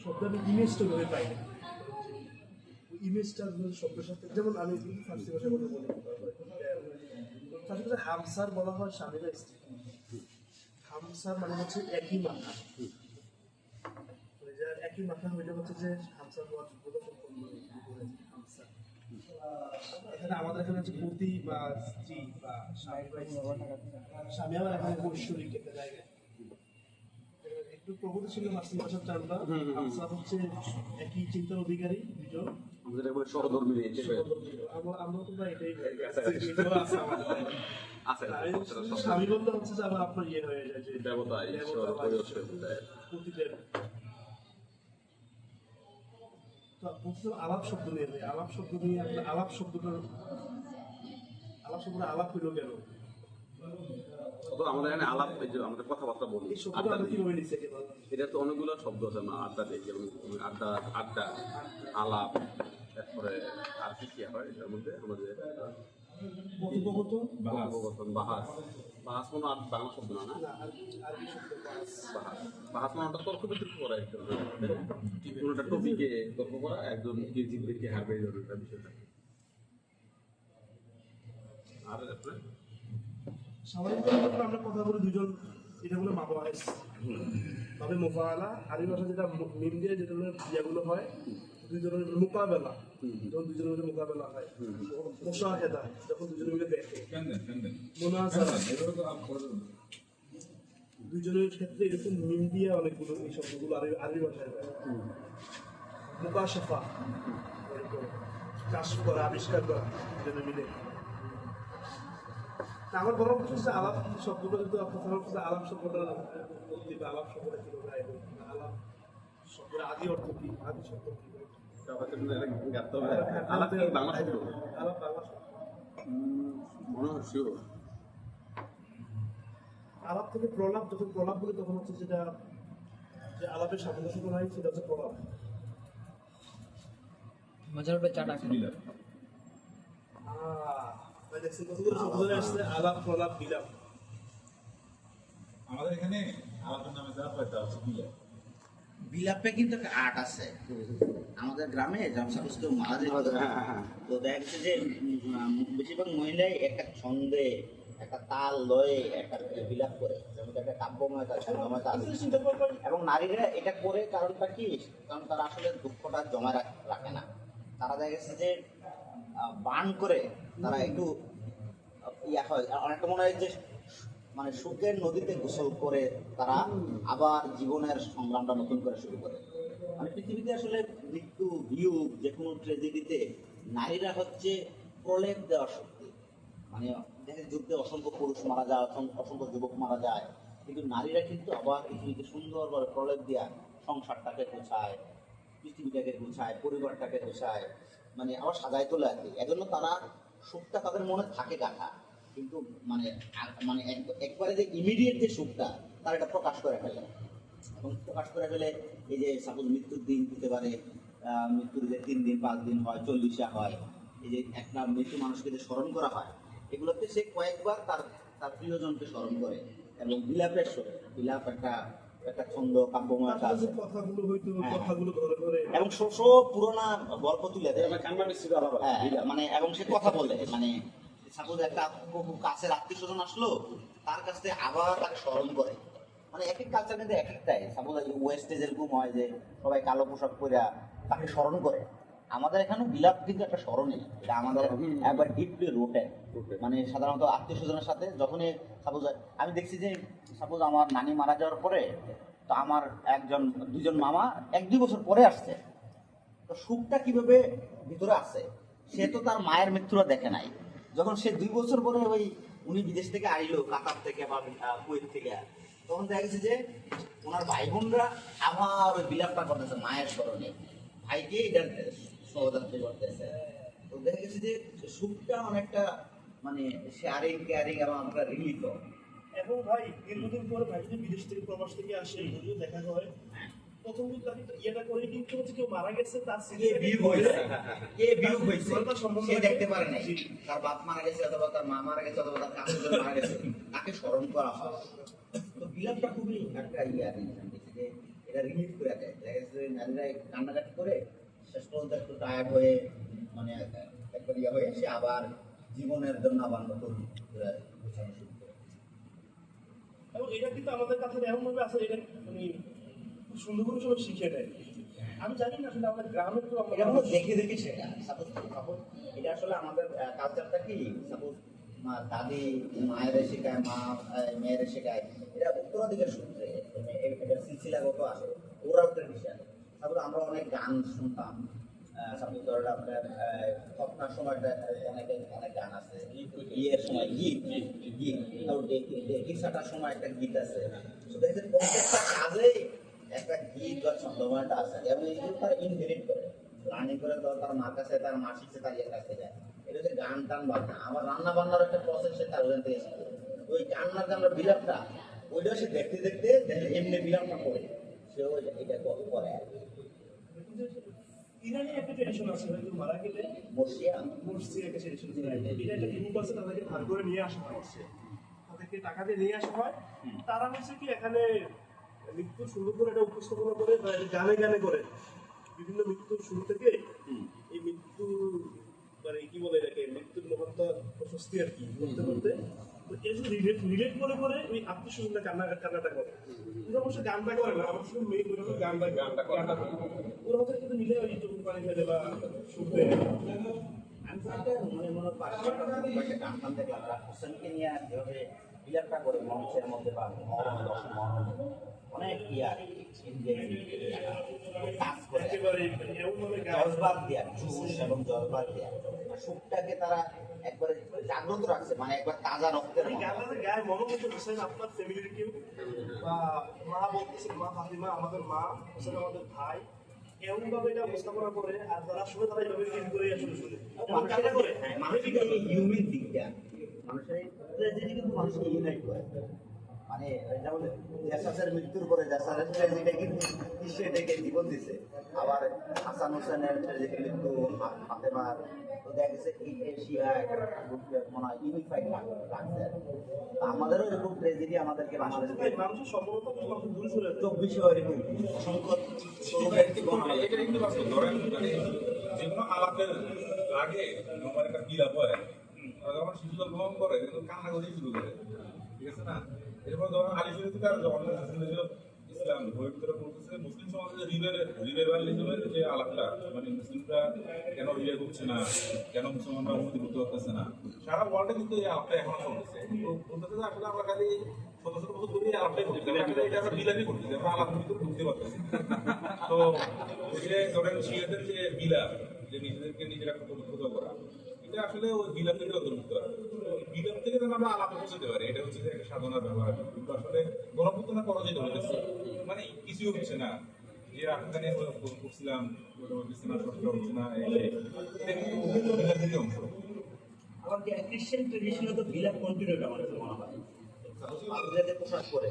শব্দ আমি ইমেজটা ভাবে পাই না। ইমেজটা শব্দের সাথে যেমন আমি ফার্সি ভাষায় কথা বলি, ফার্সি ভাষায় হামসার বলা হয় স্বামীরা স্ত্রী। হামসার মানে হচ্ছে একই মাথা, একই মাথা হইলে হচ্ছে যে হামসার হওয়ার যোগ্যতা সম্পন্ন হামসা। এখানে আমাদের এখানে হচ্ছে পতি বা স্ত্রী বা স্বামী বা স্বামী আমার এখানে ঐশ্বরিক একটা জায়গায় একটু প্রগতি ছিল মাসি ভাষার টার্মটা। হামসা হচ্ছে একই চিন্তার অধিকারী দুজন, আমাদের একবার সহধর্মী আমরা তো না এটাই আছে। স্বামী বলতে হচ্ছে যে আবার আপনার ইয়ে হয়ে যায় যে দেবতা ঈশ্বর পতিদেব। আলাপ শব্দ নিয়ে আলাপ শব্দ নিয়ে আলাপ শব্দটা আলাপ হইল কেন? আমাদের এখানে আলাপ, আমাদের কথাবার্তা বলি, এটা তো অনেকগুলো শব্দ আছে না, আড্ডা দিয়ে, যেমন আড্ডা, আড্ডা, আলাপ, তারপরে আর কি হয় এটার মধ্যে আমাদের কথোপকথন, বাহাস। বাহাস কোনো বাংলা শব্দ না, না বাহাস মানে ওটা তর্ক বিতর্ক করা, কোনো একটা টপিকে তর্ক করা, একজন কে জিতবে কে হারবে, এই ধরনের একটা বিষয় থাকে। আর সাধারণত আমরা কথা বলি দুজন, এটা বলে মাবাস তবে মোফাআলা। আরবি ভাষা যেটা মিম দিয়ে যেটা বিয়াগুলো হয়, দুজনের মোকাবেলা, যখন দুজনের মধ্যে মোকাবেলা হয়, মুশাহেদা যখন দুজনের মিলে দেখে, মুনাজারা দুজনের ক্ষেত্রে এরকম মিম দিয়ে অনেকগুলো এই শব্দগুলো আরবি ভাষায় হয়। মুকাশাফা কাশফ করা, আবিষ্কার করা দুজনে মিলে। আমার বড় কথা হচ্ছে আলাপ শব্দটা, কিন্তু আপনার হচ্ছে আলাপ শব্দটা আলাপ শব্দটা কি বোঝায়, আলাপ শব্দের আদি অর্থ কি, আদি শব্দ কি? আলাপ বাংলা শব্দ, আলাপ বাংলা শব্দ মনে হচ্ছে আলাপ থেকে প্রলাপ। যখন প্রলাপ বলি তখন হচ্ছে যেটা যে আলাপের সামঞ্জস্য নাই, সেটা হচ্ছে প্রলাপ। মজার হবে চাটা আলাপ প্রলাপ বিলাপ। আমাদের এখানে আলাপের নামে যা হয় তা হচ্ছে বিলাপ। বিলাপে কিন্তু একটা আর্ট আছে আমাদের গ্রামে, সাপোজ কেউ মারা যেত, তো দেখা গেছে যে বেশিরভাগ মহিলাই একটা ছন্দে, একটা তাল লয়ে একটা বিলাপ করে, যেমন একটা কাব্যময়তা, ছন্দময়তা আছে। এবং নারীরা এটা করে কারণটা কি? কারণ তারা আসলে দুঃখটা জমা রাখে না। তারা দেখা গেছে যে বান করে তারা একটু ইয়া হয়, অনেকটা মনে হয় যে মানে সুখের নদীতে গোসল করে তারা আবার জীবনের সংগ্রামটা নতুন করে শুরু করে। মানে পৃথিবীতে আসলে মৃত্যু, বিয়োগ, যে কোনো ট্র্যাজেডিতে নারীরা হচ্ছে প্রলেপ দেওয়ার শক্তি। মানে দেখেন যুদ্ধে অসংখ্য পুরুষ মারা যায়, অসংখ্য যুবক মারা যায়, কিন্তু নারীরা কিন্তু আবার পৃথিবীতে সুন্দরভাবে প্রলেপ দেওয়া সংসারটাকে গোছায়, পৃথিবীটাকে গোছায়, পরিবারটাকে গোছায়, মানে আবার সাজায় তোলে আর কি। এজন্য তারা সুখটা তাদের মনে থাকে গাঁথা, কিন্তু মানে মানে একবারে যে ইমিডিয়েট যে সুখটা তার এটা প্রকাশ করে ফেলে। এবং প্রকাশ করে ফেলে এই যে সাপোজ মৃত্যুর দিন দিতে পারে, মৃত্যুর যে 3 দিন 5 দিন হয়, 40 হয়, এই যে একটা মৃত্যু মানুষকে যে স্মরণ করা হয়, এগুলোতে সে কয়েকবার তার প্রিয়জনকে স্মরণ করে। এবং বিলাপের বিলাপ একটা ছন্দ, কাব্যময়তা আছে, কথাগুলো হয়তো কথাগুলো ধরে ধরে এবং পুরোনা গল্প তুলে দেয়। মানে এবং সে কথা বলে, মানে সাপোজ একটা খুব কাছের আত্মীয় স্বজন আসলো, তার কাছ থেকে আবার তাকে স্মরণ করে। মানে এক এক কালচার কিন্তু এক একটাই। সাপোজ ওয়েস্টে যেরকম হয় যে সবাই কালো পোশাক পরে তাকে স্মরণ করে, আমাদের এখানে বিলাপ কিন্তু একটা স্মরণই, এটা আমাদের একবার ডিপলি রুটেড। মানে সাধারণত আত্মীয় স্বজনের সাথে যখনই সাপোজ আমি দেখছি যে সাপোজ আমার নানি মারা যাওয়ার পরে, তো আমার দুজন মামা 1-2 বছর পরে আসছে, তো সুখটা কিভাবে ভিতরে আছে, সে তো তার মায়ের মৃত্যুটা দেখে নাই। যখন সে 2 বছর পরে উনি বিদেশ থেকে আইলো, কাতার থেকে বা কুয়েত থেকে, তখন দেখা গেছে যে ওনার ভাই বোনরা আবার ওই বিলাপটা করতেছে মায়ের স্মরণে, ভাইকে এটার সহযাত্রী করতেছে। তো দেখা গেছে যে সুখটা অনেকটা মানে শেয়ারিং কেয়ারিং এবং আমরা রিলিফ। এবং ভাই দীর্ঘদিন পরে ভাই যদি বিদেশ থেকে প্রবাস থেকে আসে, যদিও দেখা হয় প্রথম কিন্তু ইয়েটা করে, কিন্তু হচ্ছে কেউ মারা গেছে তার সে দেখতে পারে না তার বাপ মারা গেছে অথবা তার মা মারা গেছে অথবা তার কাছের মারা গেছে, তাকে স্মরণ করা হয়। তো বিলাপটা খুবই একটা ইয়ে, এটা রিলিফ করে দেয়। দেখা যাচ্ছে যে নারীরা কান্নাকাটি করে শেষ পর্যন্ত একটু টায়ার্ড হয়ে মানে একবার ইয়ে হয়ে এসে আবার জীবনের জন্য আবার নতুন করে গোছানো শুরু করে। এবং এটা কিন্তু আমাদের কাছে এমনভাবে আছে, এটা মানে খুব সুন্দর করে সবাই শিখে নেয়। আমি জানি না আসলে আমাদের গ্রামে তো আমরা এটা হলো দেখে দেখে শেখা। সাপোজ এটা আসলে আমাদের কালচারটা কি, সাপোজ দাদি মায়েরা শেখায়, মা মেয়েরা শেখায়, এটা উত্তরাধিকার সূত্রে এটা সিলসিলাগত আসে, ওরাল ট্রেডিশন। তারপরে আমরা অনেক গান শুনতাম, সাপোজ ধরেন আপনার খতনার সময় অনেক গান আছে, ইয়ের সময় গীত, তারপর দেখিসাটার সময় একটা গীত আছে। তো দেখবেন প্রত্যেকটা কাজে একটা গীত বা ছন্দময়টা আছে, এবং এইগুলো তারা ইনহেরিট করে লার্নিং করে, তার মার কাছে, তার মা শিখছে, তার ইয়ের কাছ থেকে। এটা হচ্ছে গান টান বান্না। আবার রান্না বান্নার একটা প্রসেস সে তার ওখান থেকে শিখে। ওই রান্নার যে আমরা বিলাপটা, ওইটাও সে দেখতে দেখতে এমনি বিলাপটা করে সেও এটা করে। ইরানি একটা ট্রেডিশন আছে, হয়তো মারা গেলে মর্সিয়া মসজিদ একটা ট্রেডিশন, এটা একটা গ্রুপ আছে, তাদেরকে ধার করে নিয়ে আসা হয়, তাদেরকে টাকা দিয়ে নিয়ে আসা হয়। তারা হচ্ছে কি এখানে মৃত্যু সুন্দর করে এটা উপস্থাপনা করে বা গানে গানে করে বিভিন্ন মৃত্যুর শুরু থেকে এই মৃত্যু মানে কি বলে এটাকে, মৃত্যুর মহাত্মা প্রশস্তি আর কি করতে করতে, তো এর সাথে রিলেট করে করে ওই আত্মীয় কান্নাটা করে। ওরা অবশ্য গানটা করে না, আমার শুধু মেয়ে গানটা করে। ওরা হচ্ছে কিন্তু মিলে ওই চোখ পানি ফেলে বা সুখ দেয়। আমি তো একটা মনে পাশে একটা গান টান দেখলাম, ওরা হোসেনকে নিয়ে যেভাবে বিলাপটা করে মঞ্চের মধ্যে বা অনেক ইয়ার কাজ করে, একেবারে এমনভাবে গান জজবাত দেয়া, জোশ এবং জজবাত দেয়া, সুখটাকে তারা একবারে জাগ্রত রাখছে, মানে একবার তাজা রক্তের মতো। গানটাতে গায়ে মনে হচ্ছে হোসেন আপনার ফ্যামিলির কেউ, বা মা বলতেছে মা ফাতিমা আমাদের মা, হোসেন আমাদের ভাই, এমন ভাবে এটা উপস্থাপনা করে। আর যারা শুনে তারা এইভাবে ফিল করে আসলে শুনে মানুষের করে মানুষের এই হিউম্যান দিকটা, মানুষের ট্র্যাজেডি কিন্তু মানুষকে ইউনাইট করে। মানে যেমন জাসাসের মৃত্যুর পরে জাসাসের ট্র্যাজেডি কিন্তু বিশ্বে ডেকে জীবন দিছে। আবার হাসান হোসেনের ট্র্যাজেডি মৃত্যু, ফাতেমার, তো দেখা গেছে এশিয়া মনে হয় ইউনিফাইড লাগছে। আমাদেরও এরকম ট্র্যাজেডি আমাদেরকে বাংলাদেশে মানুষের সফলতা মানুষ দূরে সরে যায়। 24 এরকম অসংখ্য এটা কিন্তু বাস্তব। ধরেন মানে যে কোনো আলাপের আগে আমার একটা বিলাপ হয়, যখন শিশু জন্মগ্রহণ করে কিন্তু কান্না করেই শুরু করে, ঠিক আছে না? এরপর যখন আলী শরীফ যখন ইসলাম পবিত্র করতেছে, মুসলিম সমাজে রিভেরালিজমের যে আলাপটা, মানে মুসলিমরা কেন রিভে করছে না, কেন মুসলমানরা উন্নতি করতে পারতেছে না, সারা ওয়ার্ল্ডে কিন্তু এই আলাপটা এখনো চলতেছে। তো বলতেছে যে আসলে আমরা খালি শত শত বছর ধরে এই আলাপটাই করতেছি, এটা আমরা বিলাপই করতেছি, আমরা আলাপের ভিতরে ঢুকতে পারতেছি। তো যে ধরেন শিয়াদের যে বিলাপ, যে নিজেদেরকে নিজেরা প্রতিরোধ করা, এটা আসলে ওই বিলাপ থেকে অন্তর্ভুক্ত হয়। বিলাপ থেকে যেন আমরা আলাপে পৌঁছতে পারি, এটা হচ্ছে যে একটা সাধনার ব্যবহার। কিন্তু আসলে গণপূর্তনা করা যেতে হইতেছে, মানে কিছুই হচ্ছে না। যে আফগানে করছিলাম হচ্ছে না, সরকার হচ্ছে না, এটা কিন্তু বিলাপেরই অংশ। আবার ক্রিশ্চিয়ান ট্রেডিশনে তো বিলাপ কন্টিনিউ আমার কাছে মনে হয়। মানুষরা যে পোশাক করে,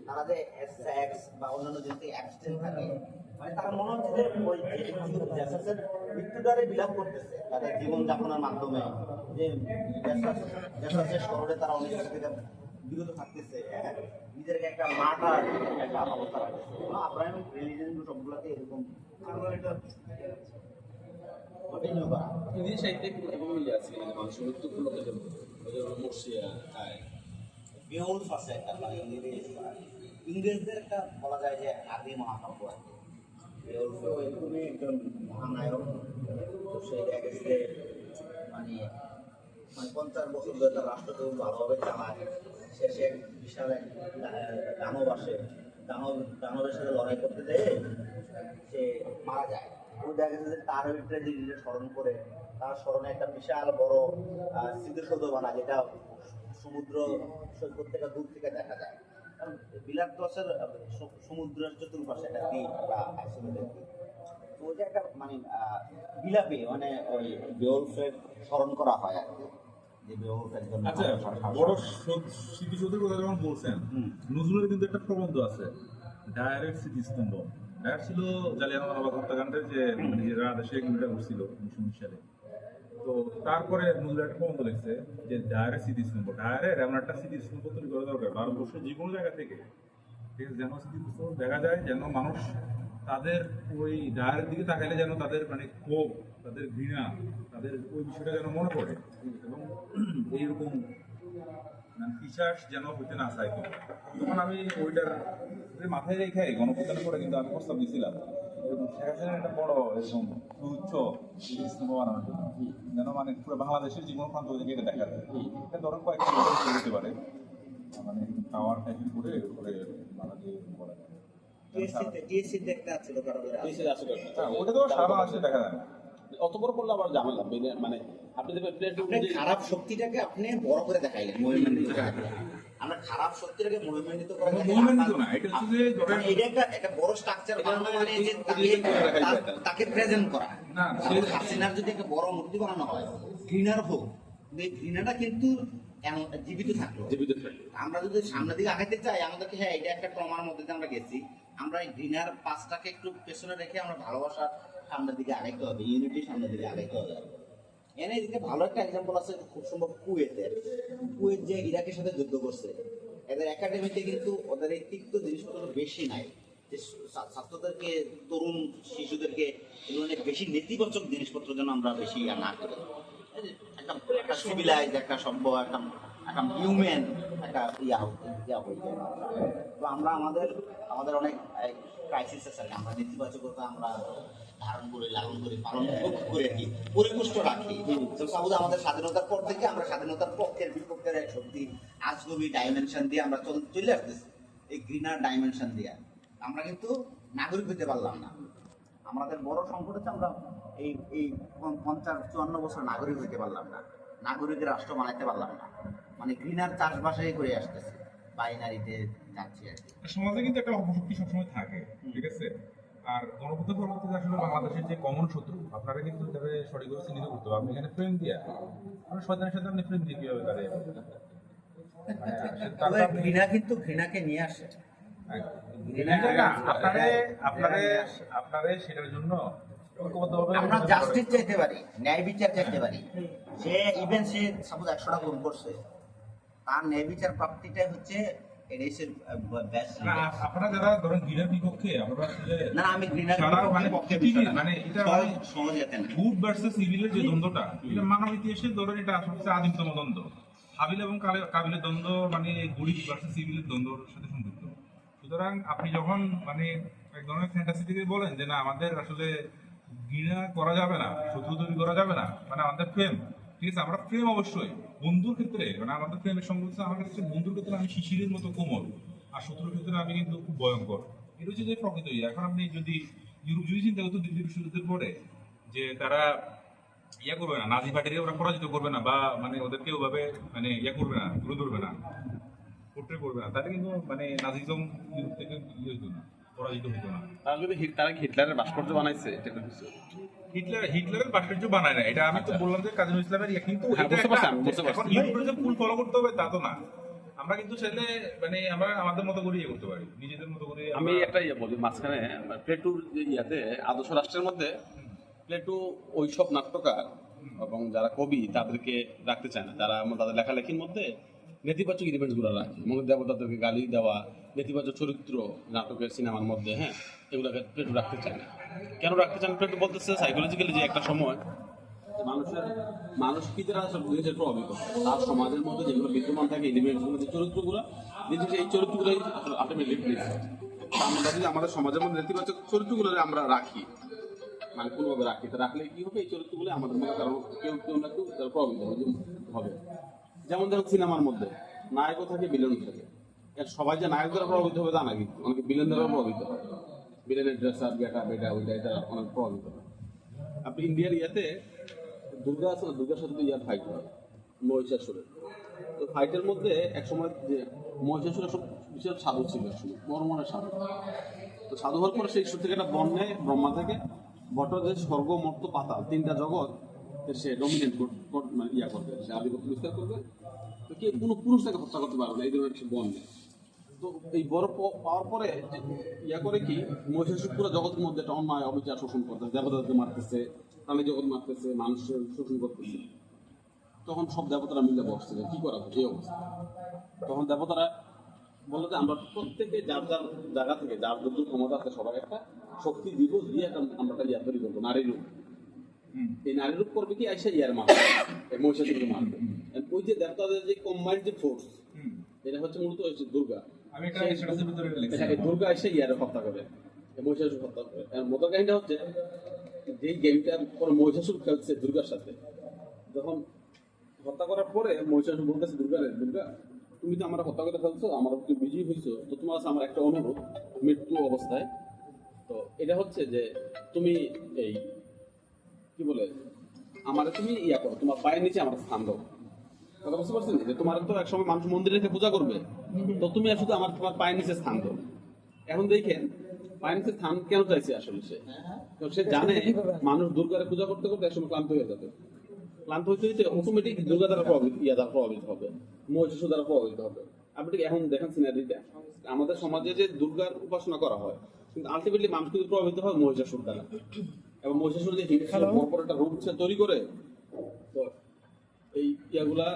তারা যে সেক্স বা অন্যান্য জিনিস অ্যাবস্টেন থাকে, মানে তারা মনে হচ্ছে যে ওই জাসাসের মৃত্যুটারে বিলাপ করতেছে তাদের জীবনযাপনের মাধ্যমে, যে জাসাসের শহরে তারা অনেক কিছু থেকে বিরত থাকতেছে, হ্যাঁ, নিজেদেরকে একটা মার্টার একটা অবস্থা রাখতেছে। আব্রাহিমিক রিলিজিয়ন সবগুলোতে এরকম আমার এটা কন্টিনিউ করা। হিন্দি সাহিত্যে এবং মিলে আছে, মানে মানুষের মৃত্যু উপলক্ষে যেমন মর্সিয়া খায়, বেউলফ আছে একটা, মানে ইংরেজদের একটা বলা যায় যে আদি মহাকাব্য আর কি। বেউলফ এরকমই একজন মহানায়ক। তো সেই দেখা গেছে মানে 50 বছর ধরে তার রাষ্ট্রকে ভালোভাবে চালায়। শেষে বিশাল এক দানব আসে, দানবের সাথে লড়াই করতে যেয়ে সে মারা যায়। ওই দেখা গেছে যে তার ওই ট্র্যাজেডিটা স্মরণ করে তার স্মরণে একটা বিশাল বড় স্মৃতিসৌধ বানা, যেটা সমুদ্র সৈকত থেকে দূর থেকে দেখা যায়। কারণ বিলাপ ক্রসের সমুদ্রের চতুর্পাশে একটা দ্বীপ বা আইসোলেটেড দ্বীপ। তো ওইটা একটা মানে বিলাপে মানে ওই বেওলফের স্মরণ করা হয় আর কি, যে বেওলফ একজন আচ্ছা, বড় স্মৃতিসৌধের কথা যখন বলছেন, নজরুলের কিন্তু একটা প্রবন্ধ আছে, ডায়ারের স্মৃতিস্তম্ভ। ডায়ার ছিল জালিয়ানওয়ালাবাগ হত্যাকাণ্ডের যে নিজেরা দেশে এগুলোটা ঘুরছিল 1919 সালে। তো তারপরে নজরুল একটা প্রবন্ধ লিখছে যে ডায়ারের স্মৃতিস্তম্ভ, ডায়ারের এমন একটা স্মৃতিস্তম্ভ তৈরি করা দরকার ভারতবর্ষের যে কোনো জায়গা থেকে ঠিক আছে, যেন স্মৃতিপুস্তক দেখা যায়, যেন মানুষ তাদের ওই ডায়ের দিকে তাকাইলে যেন তাদের মানে ক্ষোভ, তাদের ঘৃণা, তাদের ওই বিষয়টা যেন মনে পড়ে, এবং এইরকম মানে পিশাস যেন হইতে না চাইতো। তখন আমি ওইটার মাথায় রেখে গণপ্রদানের পরে কিন্তু আমি প্রস্তাব দিয়েছিলাম এরকম শেখ হাসিনার একটা বড় এরকম সুউচ্চ স্তম্ভ বানানোর জন্য, যেন মানে পুরো বাংলাদেশের যে কোনো প্রান্ত থেকে এটা দেখা যায়। এটা ধরুন কয়েকটা হতে পারে, মানে টাওয়ার টাইপের করে করে বাংলাদেশ করা যায়। টিএসসি দেখতে আছে তো কারো হ্যাঁ, ওটা তো সারা আসে দেখা যায় না। অত বড় করলে আবার ঝামেলা, মানে আপনি দেখবেন আপনি খারাপ শক্তিটাকে আপনি বড় করে দেখাইলেন, মহিমান্বিত করে। আমরা খারাপ শক্তিটাকে মহিমান্বিত করে দেখাই। মহিমান্বিত না, এটা হচ্ছে যে ধরেন এটা একটা বড় স্ট্রাকচার বানানো, মানে যে তাকে প্রেজেন্ট করা। না, হাসিনার যদি একটা বড় মূর্তি বানানো হয়, ঘৃণার হোক, এই ঘৃণাটা কিন্তু জীবিত থাকলো। জীবিত থাকে। আমরা যদি সামনের দিকে আগাইতে চাই, আমাদেরকে হ্যাঁ এটা একটা ট্রমার মধ্যে দিয়ে আমরা গেছি, আমরা এই ঘৃণার পাশটাকে একটু পেছনে রেখে আমরা ভালোবাসা সামনের দিকে আগাইতে হবে, ইউনিটি সামনের দিকে আগাইতে হবে। এনে এদিকে ভালো একটা এক্সাম্পল আছে খুব সম্ভব কুয়েতের। কুয়েত যে ইরাকের সাথে যুদ্ধ করছে, এদের একাডেমিতে কিন্তু ওদের এই তিক্ত জিনিসপত্র বেশি নাই, যে ছাত্রদেরকে, তরুণ শিশুদেরকে এগুলো অনেক বেশি নেতিবাচক জিনিসপত্র যেন আমরা বেশি না করি। একটা সিভিলাইজ, একটা সভ্য, একটা হিউম্যান একটা ইয়া হয়ে যায়। তো আমরা আমাদের অনেক ক্রাইসিস আছে, আমরা নেতিবাচকতা আমরা ধারণ করি, লালন করি, পালন করে রাখি, পরিপুষ্ট রাখি। তো সাপোজ আমাদের স্বাধীনতার পর থেকে আমরা স্বাধীনতার পক্ষের বিপক্ষের এক শক্তি আজনবী ডাইমেনশন দিয়ে আমরা চলে আসতেছি, এই ঘৃণার ডাইমেনশন দিয়ে আমরা কিন্তু নাগরিক হতে পারলাম না। আমাদের বড় সংকট হচ্ছে আমরা এই 50-54 বছর নাগরিক হইতে পারলাম না, নাগরিকের রাষ্ট্র বানাইতে পারলাম না, মানে ঘৃণার চাষবাসাই করে আসতেছে, বাইনারিতে যাচ্ছি আর কি। সমাজে কিন্তু একটা অপশক্তি সবসময় থাকে, ঠিক আছে। আর গণপ্রজাতন্ত্র পরবর্তীতে আসলে বাংলাদেশের যে কমন শত্রু, আপনারা কিন্তু এটাকে সঠিকভাবে চিহ্নিত করতে হবে। আপনি এখানে ফ্রেম দিয়ে, আপনি শয়তানের সাথে আপনি ফ্রেম দিয়ে কিভাবে দাঁড়িয়ে ঘৃণা কিন্তু ঘৃণাকে নিয়ে আসে। আপনারে সেটার জন্য আমরা জাস্টিস চাইতে পারি, ন্যায় বিচার চাইতে পারি। সে ইভেন সে সাপোজ 100টা গুণ করছে, তার ন্যায় বিচার প্রাপ্তিটাই হচ্ছে আপনারা যারা ধরেন ঘৃণার বিপক্ষে, আমরা আসলে না, আমি ঘৃণার পক্ষে মানে এটা সহজে গুড ভার্সেস ইভিলের যে দ্বন্দ্বটা, এটা মানব ইতিহাসে ধরেন এটা সবচেয়ে আদিমতম দ্বন্দ্ব। হাবিল এবং কাবিলের দ্বন্দ্ব মানে গুড ভার্সেস ইভিলের দ্বন্দ্বর সাথে সংযুক্ত। সুতরাং আপনি যখন মানে এক ধরনের ফ্যান্টাসি থেকে বলেন যে না আমাদের আসলে ঘৃণা করা যাবে না, শত্রু তৈরি করা যাবে না, মানে আমাদের প্রেম, ঠিক আছে, আমরা প্রেম অবশ্যই বন্ধুর ক্ষেত্রে, মানে আমাদের প্রেমের সঙ্গে হচ্ছে আমার কাছে বন্ধুর ক্ষেত্রে আমি শিশিরের মতো কোমল, আর শত্রুর ক্ষেত্রে আমি কিন্তু খুব ভয়ঙ্কর। এটা হচ্ছে যে প্রকৃত। এখন আপনি যদি ইউরোপ যদি চিন্তা করতো দ্বিতীয় বিশ্বযুদ্ধের পরে যে তারা ইয়া করবে না, নাজি পার্টিকে ওরা পরাজিত করবে না, বা মানে ওদেরকে ওভাবে মানে ইয়া করবে না, তুলে ধরবে না, পোর্ট্রে করবে না, তাহলে কিন্তু মানে নাজিজম ইউরোপ থেকে ইয়ে হইতো না, পরাজিত হইতো না। তারা কি হিটলারের ভাস্কর্য বানাইছে? এটা কিছু হিটলারের ভাস্কর্য বানায় না, এটা আমি তো বললাম যে কাজী নজরুল ইসলামের ইয়ে, কিন্তু এখন ইউরোপের যে ফুল ফলো করতে হবে তা তো না। আমরা কিন্তু চাইলে মানে আমরা আমাদের মতো করে ইয়ে করতে পারি, নিজেদের মতো করে। আমি একটা ইয়ে বলি মাঝখানে, প্লেটোর যে ইয়াতে আদর্শ রাষ্ট্রের মধ্যে প্লেটো ওইসব নাট্যকার এবং যারা কবি তাদেরকে রাখতে চায় না, তারা তাদের লেখালেখির মধ্যে নেতিবাচক ইলিমেন্টসগুলো রাখে, মানে দেবতাদেরকে গালি দেওয়া, নেতিবাচক চরিত্র নাটকের সিনেমার মধ্যে, হ্যাঁ, এগুলোকে প্লেটো রাখতে চায় না। কেন রাখতে চান? প্লেটো বলতেছে সাইকোলজিক্যালি যে একটা সময় মানুষ পিতারা নিজের প্রভাবিত, তার সমাজের মধ্যে যেগুলো বিদ্যমান থাকে এলিমেন্টসগুলো, যে চরিত্রগুলো, নিজেকে এই চরিত্রগুলোই আলটিমেটলি প্লেস। আমরা যদি আমাদের সমাজের মধ্যে নেতিবাচক চরিত্রগুলো আমরা রাখি, মানে কোনোভাবে রাখি, তা রাখলে কি হবে, এই চরিত্রগুলো আমাদের মধ্যে কারণ কেউ না কেউ প্রভাবিত হবে। যেমন ধরুন সিনেমার মধ্যে নায়কও থাকে, বিলেন থাকে, সবাই যে নায়ক দ্বারা প্রভাবিত হবে তা না, কিন্তু অনেকে বিলেন দ্বারা প্রভাবিত হয়, বিলেনের ড্রেস আপ, বেটা ওইটা এটা অনেক প্রভাবিত হয়। আপনি ইন্ডিয়ার ইয়াতে দুর্গা আছে না, দুর্গার সাথে ইয়ার ফাইট হয় মহিষাসুরের। তো ফাইটের মধ্যে এক সময় যে মহিষাসুরের সব বিশাল সাধু ছিল, এক সময় মরমনের সাধু। তো সাধু হওয়ার পরে সেই ঈশ্বর থেকে একটা বন নেয় ব্রহ্মা থেকে, বট যে স্বর্গ মর্ত পাতাল তিনটা জগৎ সে ডমিনেট মানে ইয়া করবে, সে আধিপত্য বিস্তার করবে। তো কে কোনো পুরুষ তাকে হত্যা করতে পারবে না, এই ধরনের একটা বন নেয়। তো এই বড় পাওয়ার পরে ইয়া করে কি মহিষাসুর পুরো জগতের মধ্যে একটা অন্যায় অবিচার শোষণ করতেছে, দেবতাদেরকে মারতেছে, প্রাণী জগৎ মারতেছে, মানুষের শোষণ করতেছে। তখন সব দেবতারা মিলে বসছে কি করা এই অবস্থা। তখন দেবতারা বললো যে আমরা প্রত্যেকে যার যার জায়গা থেকে যার যত ক্ষমতা আছে সবাই একটা শক্তি দিব দিয়ে আমরা একটা ইয়া তৈরি করবো নারী রূপ। এই নারী রূপ করবে কি আইসা ইয়ার মারবে, এই মহিষাসুরকে মারবে। ওই যে দেবতাদের যে কম্বাইন্ড যে ফোর্স, এটা হচ্ছে মূলত হচ্ছে দুর্গা। আমি একটা স্ট্যাটাসের ভিতরে লিখছি এই দুর্গা এসে ইয়ারে হত্যা করে, মহিষাসুর হত্যা করে। মজার কাহিনীটা হচ্ছে যেই গেমটা পরে মহিষাসুর খেলছে দুর্গার সাথে, যখন হত্যা করার পরে মহিষাসুর বলতেছে দুর্গা তুমি তো আমার হত্যা করে ফেলছো, আমার উপরে বিজয়ী হয়েছো, তো তোমার কাছে আমার একটা অনুরোধ মৃত্যু অবস্থায়, তো এটা হচ্ছে যে তুমি এই কি বলে আমার তুমি ইয়া করো, তোমার পায়ের নিচে আমার স্থান দাও। কথা বুঝতে পারছেন যে তোমার তো একসময় মানুষ মন্দিরে রেখে পূজা করবে, তো তুমি আর শুধু তোমার পায়ের নিচে স্থান দাও। এখন দেখেন পায়ের নিচে স্থান কেন চাইছে আসলে সে, তো সে জানে মানুষ দুর্গারে পূজা করতে করতে একসময় ক্লান্ত হয়ে যাবে, ক্লান্ত হইতে হইতে অটোমেটিক দুর্গা দ্বারা প্রভাবিত হবে, মহিষাসুর দ্বারা প্রভাবিত হবে। আপনি ঠিক এখন দেখেন সিনারিটা, আমাদের সমাজে যে দুর্গার উপাসনা করা হয়, কিন্তু আলটিমেটলি মানুষ কিন্তু প্রভাবিত হয় মহিষাসুর দ্বারা। এবং মহিষাসুর যে বড় একটা রূপ সে তৈরি করে, তো এই ইয়াগুলা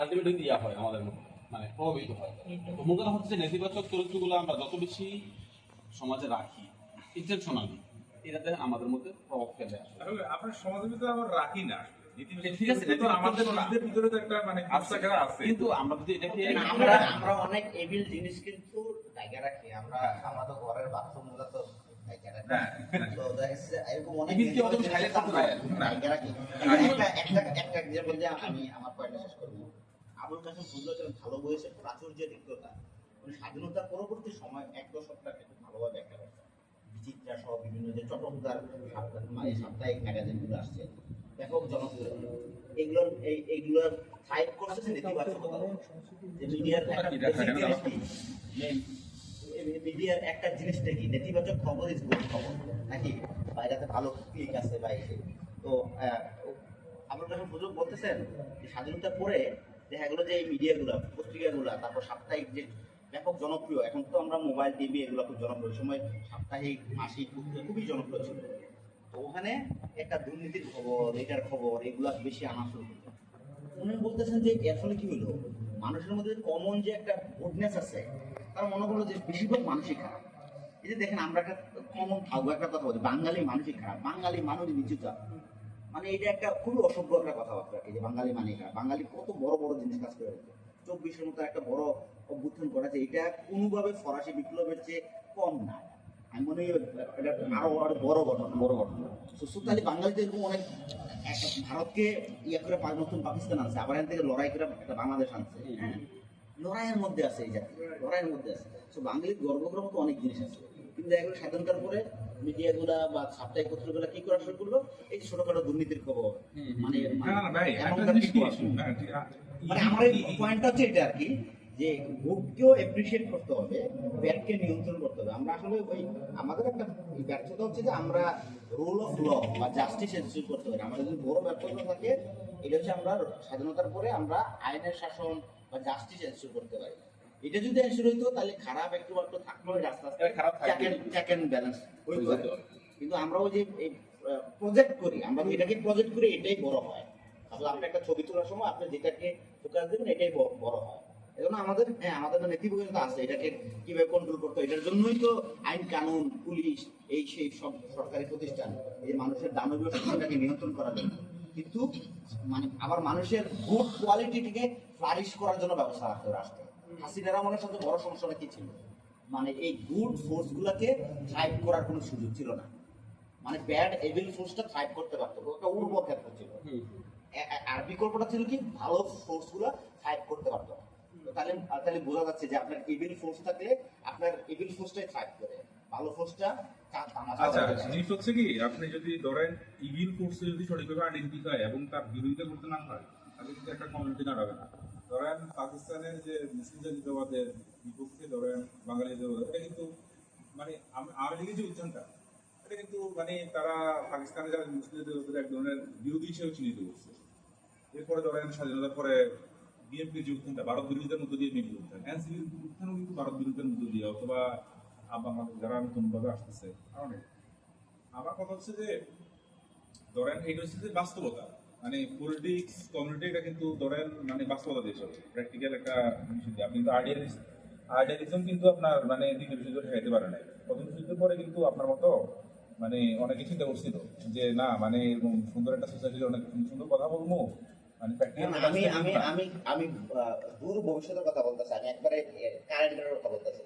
আলটিমেটলি ইয়া হয় আমাদের মধ্যে, মানে প্রভাবিত হয়। তো মূল কথা হচ্ছে যে নেতিবাচক চরিত্রগুলো আমরা যত বেশি সমাজে রাখি ইন্টেনশনালি, এটাতে আমাদের মধ্যে প্রভাব ফেলে আসে। আসলে আপনার সমাজের ভিতরে আমরা রাখি না, ঠিক আছে, কিন্তু আমাদের নিজেদের ভিতরে তো একটা মানে কুৎসাকেরা আছে। কিন্তু আমরা যদি এটাকে আমরা অনেক এভিল জিনিস কিন্তু জায়গা রাখি। আমরা তো ঘরের বাথরুম গুলো তো জায়গা রাখি। তো দেখা যাচ্ছে এরকম অনেক এভিল কি অত খাইলে করতে পারে জায়গা রাখি। একটা এক্সাম্পল দিয়ে আমি আমার পয়েন্টটা শেষ করবো। আবুল কাসেম ফজলুল করিম ভালো বলেছে প্রাচুর্যের তিক্ততা। মানে স্বাধীনতার পরবর্তী সময় এক দশকটাকে খুব ভালোভাবে ব্যাখ্যা করছে। বিচিত্রা সহ বিভিন্ন যে চটকদার সাপ্তাহিক ম্যাগাজিনগুলো আসছে ব্যাপক জনপ্রিয়, এইগুলো ফাইট করছে নেতিবাচকতা। যে মিডিয়ার একটা মিডিয়ার একটা জিনিসটা কি, নেতিবাচক খবর ইজ গুড খবর নাকি, বাইরেতে ভালো ক্লিক আছে বা তো আপনারা যখন বুঝুক বলতেছেন যে স্বাধীনতার পরে দেখা গেলো যে এই মিডিয়াগুলো পত্রিকাগুলো তারপর সাপ্তাহিক যে ব্যাপক জনপ্রিয়, এখন তো আমরা মোবাইল টিভি এগুলো খুব জনপ্রিয়, সময় সাপ্তাহিক মাসিক পত্রিকা খুবই জনপ্রিয় ছিল। তো ওখানে একটা দুর্নীতির খবর, এটার খবর এগুলা বেশি আনা শুরু করতো। উনি বলতেছেন যে আসলে কি হলো, মানুষের মধ্যে কমন যে একটা গুডনেস আছে, তার মনে হলো যে বেশিরভাগ মানুষই খারাপ। এই যে দেখেন আমরা একটা কমন থাকবো একটা কথা বলি, বাঙালি মানুষই খারাপ, বাঙালি মানুষ নিচুতা, মানে এটা একটা খুবই অসভ্য একটা কথাবার্তা। এই যে বাঙালি মানে খারাপ, বাঙালি কত বড় বড় জিনিস কাজ করে রেখেছে, 24-এর মতো একটা বড় অভ্যুত্থান করেছে, এটা কোনোভাবে ফরাসি বিপ্লবের চেয়ে কম না। আমি মনে হয় এটা আরো বড় ঘটনা। সুতালি বাঙালিতে এরকম অনেক ভারতকে ইয়ে করে নতুন পাকিস্তান আনছে, আবার এখান থেকে লড়াই করে একটা বাংলাদেশ আনছে। লড়াইয়ের মধ্যে আছে এই জাতি, লড়াইয়ের মধ্যে আছে। তো বাঙালির গর্ব করার মতো অনেক জিনিস আছে, কিন্তু এগুলো স্বাধীনতার পরে মিডিয়াগুলা বা সাপ্তাহিক পত্রগুলা কি করা শুরু করলো, এই ছোটখাটো দুর্নীতির খবর। মানে আমার পয়েন্টটা হচ্ছে এটা আর কি, যে গুডকেও এপ্রিসিয়েট করতে হবে, ব্যাডকে নিয়ন্ত্রণ করতে হবে। আমরা আসলে ওই আমাদের একটা ব্যর্থতা হচ্ছে যে আমরা রুল অফ ল বা জাস্টিস এনশিওর করতে পারি। আমাদের যদি বড় ব্যর্থতা থাকে এটা হচ্ছে আমরা স্বাধীনতার পরে আমরা আইনের শাসন বা জাস্টিস এনশিওর করতে পারি। এটা যদি এনশিওর হইতো তাহলে খারাপ একটু থাকলো, রাস্তা চেক এন্ড ব্যালেন্স হইতো। কিন্তু আমরা ওই যে প্রজেক্ট করি, আমরা এটাকে প্রজেক্ট করি, এটাই বড় হয়। আসলে আপনি একটা ছবি তোলার সময় আপনি যেটাকে ফোকাস দেবেন এটাই বড় হয়। এজন্য আমাদের নেতিবাচকতা আছে, এটাকে কিভাবে কন্ট্রোল করতে হয়, এটার জন্যই তো আইন কানুন, পুলিশ, এই সেই সব সরকারি প্রতিষ্ঠান, এই মানুষের দানবীয় শক্তিটাকে নিয়ন্ত্রণ করার জন্য। কিন্তু মানে আবার মানুষের গুড কোয়ালিটিকে ফ্লারিশ করার জন্য ব্যবস্থা রাখতে হবে রাষ্ট্র। হাসিনার আমলের সাথে বড় সমস্যাটা কি ছিল, মানে এই গুড ফোর্স গুলাকে থ্রাইভ করার কোনো সুযোগ ছিল না। মানে ব্যাড এভিল ফোর্সটা থ্রাইভ করতে পারতো, একটা উর্বর ক্ষেত্র ছিল। আর বিকল্পটা ছিল কি, ভালো ফোর্স গুলা থ্রাইভ করতে পারতো। তাহলে বোঝা যাচ্ছে যে আপনার ইভিল ফোর্স থাকলে আপনার ইভিল ফোর্সটাই থ্রাইভ করে, ভালো ফোর্সটা আচ্ছা জিনিস হচ্ছে কি, আপনি যদি ধরেন ইভিল ফোর্সে যদি সঠিকভাবে আইডেন্টিফাই এবং তার বিরোধিতা করতে না হয়, তাহলে কিন্তু একটা কমিউনিটি দাঁড়াবে না। ধরেন পাকিস্তানের যে মুসলিম জাতীয়তাবাদের বিপক্ষে ধরেন বাঙালি জাতীয়তাবাদ, এটা কিন্তু মানে আওয়ামী লীগের যে উত্থানটা, এটা কিন্তু মানে তারা পাকিস্তানের যারা মুসলিম জাতীয়তাবাদের এক ধরনের বিরোধী হিসেবে চিহ্নিত করছে। এরপরে ধরেন স্বাধীনতার পরে বিএনপির যে উত্থানটা ভারত বিরোধিতার মধ্য দিয়ে বিএনপি উত্থান, এনসিপির উত্থানও কিন্তু ভারত বিরোধিতার মধ্য দিয়ে, অথবা বাংলাদেশ যারা নতুনভাবে আসতেছে অনেক। আমার কথা হচ্ছে যে ধরেন এটা হচ্ছে যে বাস্তবতা, মানে পলিটিক্স কমিউনিটি এটা কিন্তু ধরেন মানে বাস্তবতা দিয়ে চলে, প্র্যাকটিক্যাল একটা জিনিস দিয়ে। আপনি কিন্তু আইডিয়ালিস্ট আইডিয়ালিজম কিন্তু আপনার মানে দ্বিতীয় বিশ্বযুদ্ধ ঠেকাইতে পারে নাই। প্রথম বিশ্বযুদ্ধের পরে কিন্তু আপনার মতো মানে অনেকে চিন্তা করছিল যে না মানে এরকম সুন্দর একটা সোসাইটির অনেক সুন্দর কথা বলবো মানে practical আমি কথা আমি না। আমি আমি দূর ভবিষ্যতের কথা বলতেছি, আমি একবারে কারেন্টের কথা বলতেছি।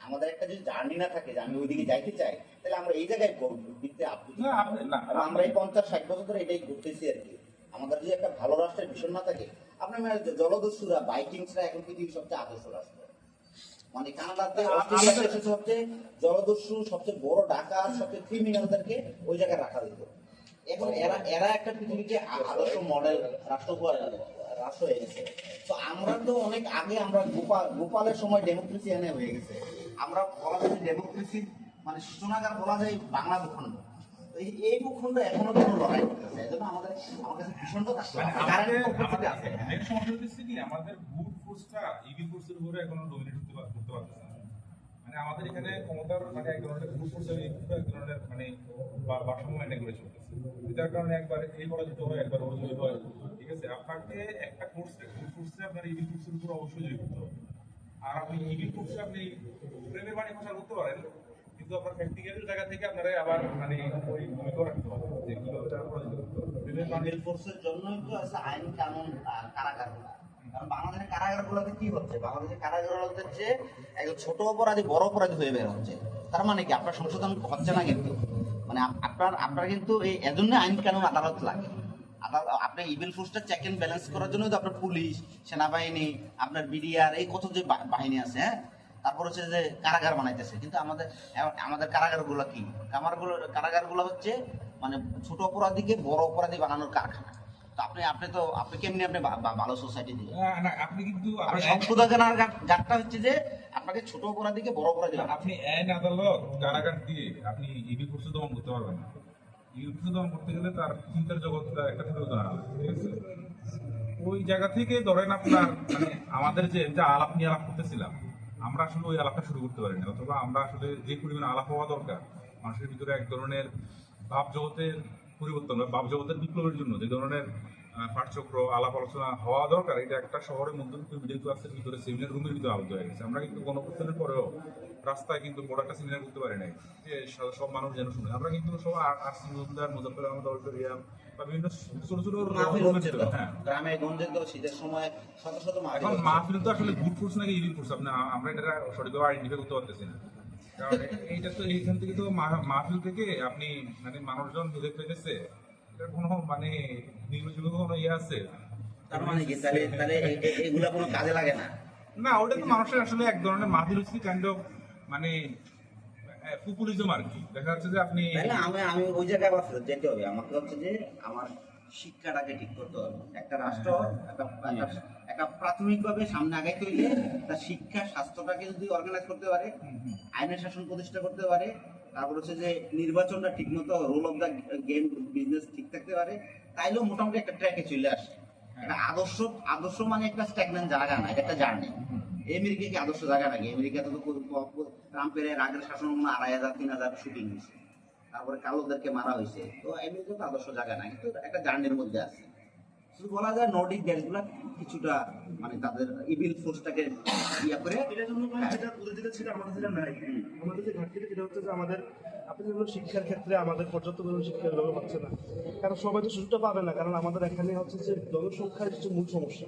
আমাদের একটা যদি জার্নি না থাকে যে আমি ওইদিকে যাইতে চাই, তাহলে আমরা এই জায়গায় বিতে না আপনি না আমরা এই 50-60 বছর ধরে এটাই ঘুরতেছি আর কি। আমাদের যদি একটা ভালো রাষ্ট্রের ভীষণ না থাকে, আপনার জলদস্যুরা বাইকিংসরা এখন পৃথিবীর সবচেয়ে আদর্শ রাষ্ট্র। মানে কানাডাতে অস্ট্রেলিয়াতে এসে সবচেয়ে জলদস্যু, সবচেয়ে বড় ডাকাত, সবচেয়ে ক্রিমিনালদেরকে ওই জায়গায় রাখা হইতো। এখন এরা একটা পৃথিবীকে আদর্শ মডেল রাষ্ট্র হয়ে গেছে। তো আমরা তো অনেক আগে আমরা গোপালের সময় ডেমোক্রেসি এনে হয়ে গেছে। আমরা বলা যায় ডেমোক্রেসি মানে সূচনাগার বলা যায় বাংলা ভূখণ্ড। তো এই ভূখণ্ড এখনো কোনো লড়াই করতেছে। এই জন্য আমার কাছে ভীষণ তো মানে আমাদের সমস্যা হচ্ছে কি আমাদের গুড ফোর্সটা ইভিল ফোর্সের উপরে এখনো ডমিনেট করতে পারতেছে না। মানে আমাদের এখানে ক্ষমতার মানে এক ধরনের গুড ফোর্স এক ধরনের মানে ভারসাম্য মেনটেন করে চলতেছে। যার কারণে একবার এই পরাজিত হয়, একবার অজয় হয়। ঠিক আছে, আপনাকে একটা ফোর্সে গুড ফোর্সে আপনার ইভিল ফোর্সের উপর অবশ্যই জয় করতে হবে। আর আপনি ইভিল ফোর্সে আপনি প্রেমের বাণী প্রচার করতে পারেন, কিন্তু আপনার প্র্যাকটিক্যাল জায়গা থেকে আপনারা আবার মানে ওই ভূমিকা রাখতে হবে যে কিভাবে তারা পরাজিত করতে হবে। প্রেমের বাণী মিডল ফোর্সের জন্যই তো আছে আইন কানুন আর কারাগারগুলো। কারণ বাংলাদেশের কারাগারগুলোতে কি হচ্ছে, বাংলাদেশের কারাগারগুলোতে হচ্ছে একজন ছোট অপরাধী বড় অপরাধী হয়ে বের হচ্ছে। তার মানে কি আপনার সংশোধন হচ্ছে না, কিন্তু মানে আপনার কিন্তু এই এজন্য আইন কানুন আদালত লাগে। আপনার ইভিল ফোর্সটা চেক এন্ড ব্যালেন্স করার জন্য তো আপনার পুলিশ, সেনাবাহিনী, আপনার বিডিআর, এই কত যে বাহিনী আছে, হ্যাঁ। তারপর হচ্ছে যে কারাগার বানাইতেছে, কিন্তু আমাদের কারাগারগুলো কি, কারাগারগুলো হচ্ছে মানে ছোট অপরাধীকে বড় অপরাধী বানানোর কারখানা। তো আপনি কেমনি আপনি ভালো সোসাইটি দিবেন? না আপনি কিন্তু সংশোধনাগার গারটা হচ্ছে যে আপনাকে ছোট অপরাধীকে বড় অপরাধী বানাবে। আপনি আইন আদালত কারাগার দিয়ে আপনি ইভি ফোর্স দমন করতে পারবেন না। ইভি ফোর্স দমন করতে গেলে তার চিন্তার জগৎটা একটা থেকে উদাহরণ, ঠিক আছে? ওই জায়গা থেকে ধরেন আপনার মানে আমাদের যে আলাপ নিয়ে আলাপ করতেছিলাম, আমরা আসলে ওই আলাপটা শুরু করতে পারিনি, অথবা আমরা আসলে যে পরিমাণে আলাপ হওয়া দরকার মানুষের ভিতরে এক ধরনের ভাব জগতের পরিবর্তন বা ভাব জগতের বিপ্লবের জন্য যে ধরনের পাঠচক্র আলাপ আলোচনা হওয়া দরকার, এটা একটা শহরের মধ্যবিত্ত মিডল ক্লাসের ভিতরে সেমিনার রুমের ভিতরে আবদ্ধ হয়ে গেছে। আমরা কিন্তু গণপ্রস্থানের পরেও রাস্তায় কিন্তু বড় একটা সেমিনার করতে পারি নাই যে সব মানুষ যেন শুনে। আমরা কিন্তু সব আরসি মজুমদার, মুজাফফর আহমদ অডিটোরিয়াম বা বিভিন্ন ছোট ছোট মাহফিল হচ্ছে তো, হ্যাঁ গ্রামে গঞ্জে তো শীতের সময় শত শত মাহফিল এখন হচ্ছে। মাহফিল তো আসলে গুড ফোর্স নাকি ইভিল ফোর্স আমরা এটা সঠিকভাবে আইডেন্টিফাই করতে পারতেছি না। কারণ এইটা তো এইখান থেকে তো মাহফিল থেকে আপনি মানে মানুষজন হেরে পেতেছে, এটা কোনো মানে নির্ভরযোগ্য কোনো ইয়ে আছে? তার মানে কি তাহলে এগুলা কোনো কাজে লাগে না? না, ওটা তো মানুষের আসলে এক ধরনের মাহফিল হচ্ছে কাইন্ড অফ মানে পপুলিজম আর কি। দেখা যাচ্ছে যে আপনি তাহলে আমি ওই জায়গায় আবার ফেরত যেতে হবে। আমাকে হচ্ছে যে আমার শিক্ষাটাকে ঠিক করতে হবে। একটা রাষ্ট্র একটা প্রাথমিকভাবে সামনে আগাইতে হইলে তার শিক্ষা স্বাস্থ্যটাকে যদি অর্গানাইজ করতে পারে, আইনের শাসন প্রতিষ্ঠা করতে পারে, তারপর হচ্ছে যে নির্বাচনটা ঠিকমতো role of the game business ঠিক থাকতে পারে, তাইলেও মোটামুটি একটা ট্র্যাকে চলে আসে। একটা আদর্শ মানে একটা স্ট্যাগন্যান্ট জায়গা না, এটা একটা জার্নি। আমেরিকা কি আদর্শ জায়গা নাকি? আমেরিকাতে তো ট্রাম্পের আগের শাসন 2,500-3,000 শুটিং হয়েছে, তারপরে কালোদেরকে মারা হয়েছে। তো আমেরিকা তো আদর্শ জায়গা না, কিন্তু একটা জার্নির মধ্যে আছে। শুধু বলা যায় নর্ডিক দেশগুলা কিছুটা মানে তাদের ইভিল ফোর্সটাকে ইয়া করে এটার জন্য যেটা ওদের যেটা ছিল আমাদের যেটা নাই, আমাদের যে ঘাটতিটা সেটা হচ্ছে যে আমাদের আপনি যেগুলো শিক্ষার ক্ষেত্রে আমাদের পর্যাপ্ত পরিমাণ শিক্ষা এগুলো হচ্ছে না, কারণ সবাই তো সুযোগটা পাবে না। কারণ আমাদের এখানে হচ্ছে যে জনসংখ্যার হচ্ছে মূল সমস্যা।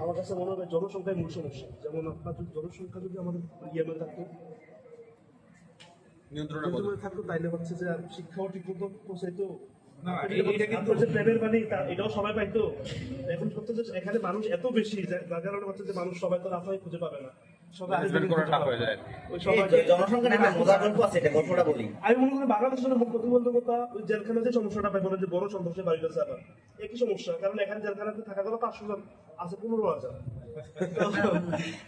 আমার কাছে মনে হয় জনসংখ্যাই মূল সমস্যা। যেমন আপনার যদি জনসংখ্যা যদি আমাদের ইয়েমে থাকতো, নিয়ন্ত্রণে থাকতো, তাইলে হচ্ছে যে শিক্ষাও ঠিক মতো পৌঁছাইতো। না এটা কিন্তু প্রেমের বাণী এটাও সবাই পাইতো। এখন হচ্ছে যে এখানে মানুষ এত বেশি যার কারণে হচ্ছে যে মানুষ সবাই তো রাস্তায় খুঁজে পাবে না, সবাই জনসংখ্যার একটা মজার গল্প আছে, এটা গল্পটা বলি। আমি মনে করি বাংলাদেশের প্রতিবন্ধকতা ওই জেলখানা যে সমস্যাটা পাই বলে যে বড় সন্ত্রাসের বাড়ি আছে, আবার একই সমস্যা। কারণ এখানে জেলখানাতে থাকা গেল 500 জন, আছে 15,000।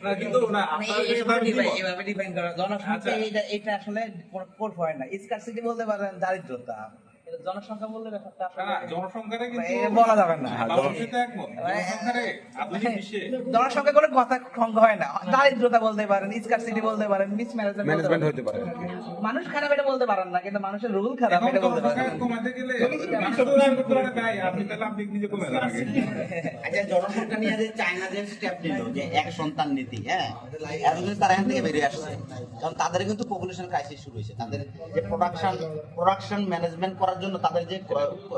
না কিন্তু না আপনার এভাবে ডিফাইন করা জনসংখ্যা এটা আসলে কোড হয় না। স্কারসিটি বলতে পারেন দারিদ্রতা, জনসংখ্যা বললে ব্যাপারটা আসলে না, জনসংখ্যাটা কিন্তু এ বলা যাবে না। বাংলাদেশের সাথে একমত। জনসংখ্যারে আধুনিক বিশ্বে জনসংখ্যা কোনো কথা সংখ্যা হয় না, দারিদ্রতা বলতে পারেন, স্কারসিটি বলতে পারেন, মিসম্যানেজমেন্ট হতে পারে। মানুষ খারাপ এটা বলতে পারেন না, কিন্তু মানুষের রুল খারাপ এখন এটা বলতে পারেন। জনসংখ্যা কমাতে গেলে সংশোধন করতে পারে তাই আপনি তাহলে আপনি নিজে কমে যান আগে। আচ্ছা, জনসংখ্যা নিয়ে যে চায়না যে স্টেপ নিল যে এক সন্তান নীতি, হ্যাঁ, এখন কিন্তু তারা এখান থেকে বেরিয়ে আসছে, কারণ তাদের কিন্তু পপুলেশন ক্রাইসিস শুরু হয়েছে। তাদের যে প্রোডাকশন ম্যানেজমেন্ট করার জন্য তাদের যে